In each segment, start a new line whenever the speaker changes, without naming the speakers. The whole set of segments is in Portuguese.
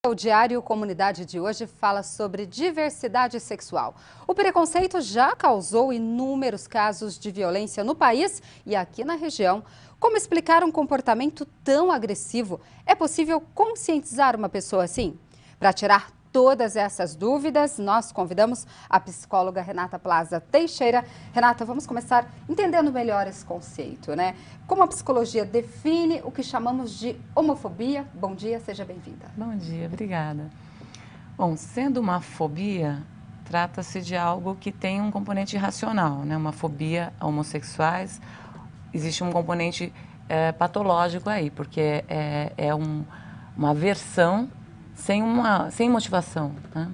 O Diário Comunidade de hoje fala sobre diversidade sexual. O preconceito já causou inúmeros casos de violência no país e aqui na região. Como explicar um comportamento tão agressivo? É possível conscientizar uma pessoa assim? Para tirar todas essas dúvidas, nós convidamos a psicóloga Renata Plaza Teixeira. Renata, vamos começar entendendo melhor esse conceito, né? Como a psicologia define o que chamamos de homofobia? Bom dia, seja bem-vinda.
Bom dia, obrigada. Bom, sendo uma fobia, trata-se de algo que tem um componente racional, né? Uma fobia a homossexuais, existe um componente patológico aí, porque uma aversão sem motivação, né?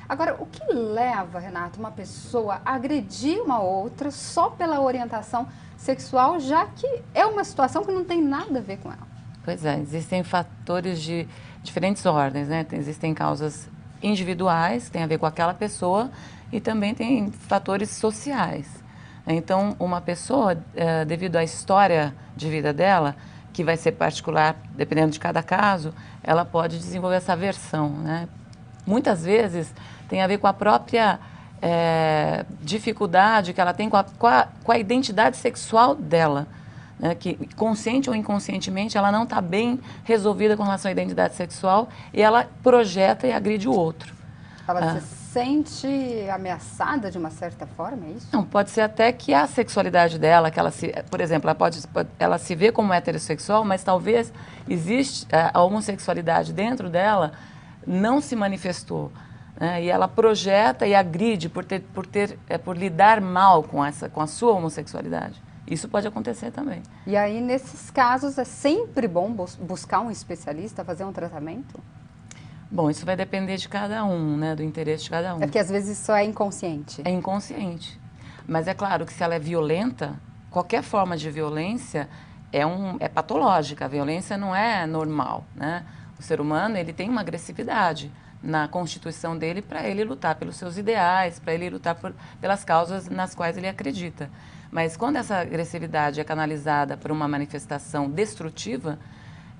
Agora, o que leva, Renata, uma pessoa a agredir uma outra só pela orientação sexual, já que é uma situação que não tem nada a ver com ela?
Pois é, existem fatores de diferentes ordens, né? Existem causas individuais, que tem a ver com aquela pessoa, e também tem fatores sociais. Então, uma pessoa, devido à história de vida dela, que vai ser particular, dependendo de cada caso, ela pode desenvolver essa aversão, né? Muitas vezes tem a ver com a própria dificuldade que ela tem com a identidade sexual dela, né? Que, consciente ou inconscientemente, ela não está bem resolvida com relação à identidade sexual e ela projeta e agride o outro.
Ela se sente ameaçada de uma certa forma, é isso?
Não, pode ser até que a sexualidade dela, que ela por exemplo, ela se vê como heterossexual, mas talvez existe a homossexualidade dentro dela não se manifestou, né? E ela projeta e agride por lidar mal com a sua homossexualidade. Isso pode acontecer também.
E aí, nesses casos, é sempre bom buscar um especialista, fazer um tratamento?
Bom, isso vai depender de cada um, né, do interesse de cada um.
É porque às vezes isso é inconsciente.
É inconsciente. Mas é claro que se ela é violenta, qualquer forma de violência é patológica. A violência não é normal, né? O ser humano, ele tem uma agressividade na constituição dele para ele lutar pelos seus ideais, para ele lutar pelas causas nas quais ele acredita. Mas quando essa agressividade é canalizada por uma manifestação destrutiva,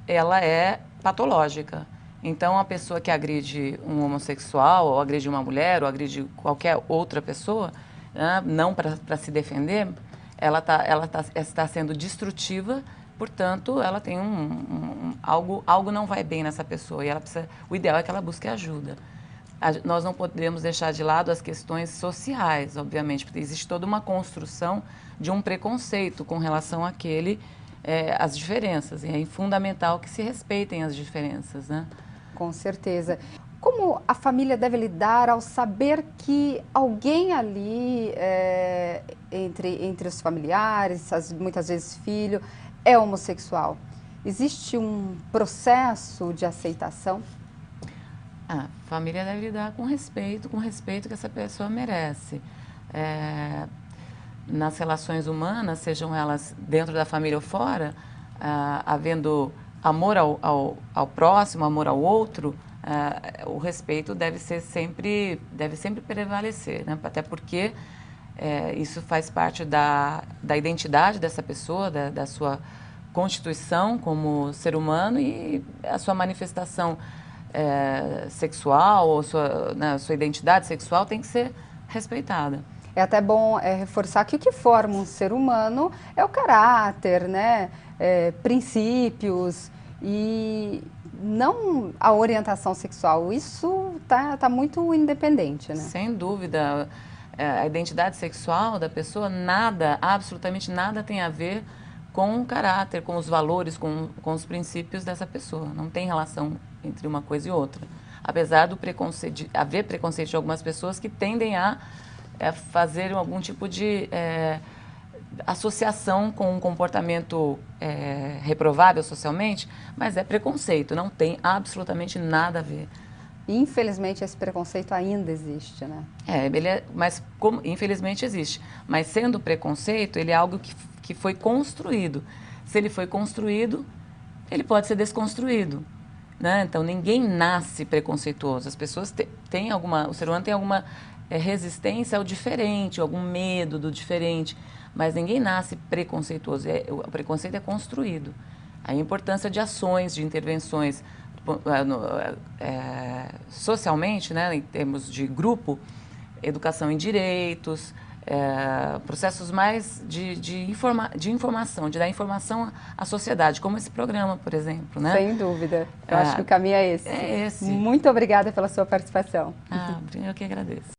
ela é patológica. Então, a pessoa que agride um homossexual, ou agride uma mulher, ou agride qualquer outra pessoa, né, não para se defender, ela está sendo destrutiva, portanto, ela tem algo não vai bem nessa pessoa. E o ideal é que ela busque ajuda. Nós não podemos deixar de lado as questões sociais, obviamente, porque existe toda uma construção de um preconceito com relação às diferenças. E é fundamental que se respeitem as diferenças, né?
Com certeza. Como a família deve lidar ao saber que alguém ali, entre os familiares, muitas vezes filho, é homossexual? Existe um processo de aceitação?
A família deve lidar com o respeito que essa pessoa merece. Nas relações humanas, sejam elas dentro da família ou fora, havendo amor ao próximo, amor ao outro, o respeito deve sempre prevalecer, né? Até porque isso faz parte da identidade dessa pessoa, da sua constituição como ser humano, e a sua manifestação sexual ou sua identidade sexual tem que ser respeitada.
É até bom reforçar que o que forma um ser humano é o caráter, né? Princípios e não a orientação sexual. Isso tá muito independente, né?
Sem dúvida. A identidade sexual da pessoa, absolutamente nada tem a ver com o caráter, com os valores, com os princípios dessa pessoa. Não tem relação entre uma coisa e outra. Apesar de haver preconceito de algumas pessoas que tendem a fazer algum tipo de associação com um comportamento reprovável socialmente, mas é preconceito, não tem absolutamente nada a ver.
Infelizmente, esse preconceito ainda existe, né?
Infelizmente existe. Mas sendo preconceito, ele é algo que foi construído. Se ele foi construído, ele pode ser desconstruído, né? Então, ninguém nasce preconceituoso. As pessoas o ser humano tem alguma resistência ao diferente, algum medo do diferente, mas ninguém nasce preconceituoso. O preconceito é construído. A importância de ações, de intervenções socialmente, né, em termos de grupo, educação em direitos, processos mais de informação, de dar informação à sociedade, como esse programa, por exemplo, né?
Sem dúvida. Eu acho que o caminho é esse.
É esse.
Muito obrigada pela sua participação.
Eu que agradeço.